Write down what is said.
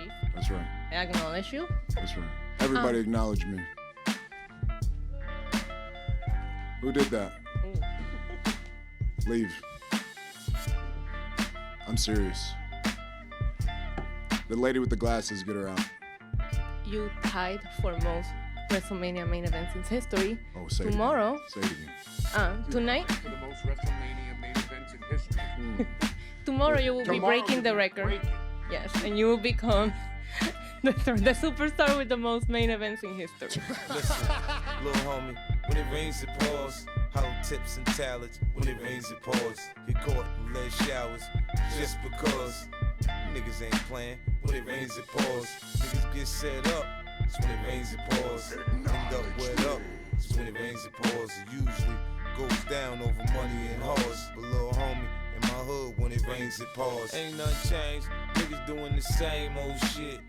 Dave. That's right. I acknowledge you. That's right. Everybody acknowledge me. Who did that? Leave. I'm serious. The lady with the glasses, get her out. You tied for most WrestleMania main events in history. Oh, say Tomorrow. It again. Say it again. Tonight. For the most WrestleMania main events in history. Tomorrow you will be breaking the record. Yes, and you will become the superstar with the most main events in history. Listen, little homie, when it rains it pours. Hollow tips and talents, when it rains it pours. Get caught in lead showers, just because. Niggas ain't playing, when it rains it pours. Niggas get set up, it's when it rains it pours. End up wet up, it's when it rains it pours. It usually goes down over money and horse. But little homie, in my hood, when it rains it pours. Ain't nothing changed, niggas doing the same old shit.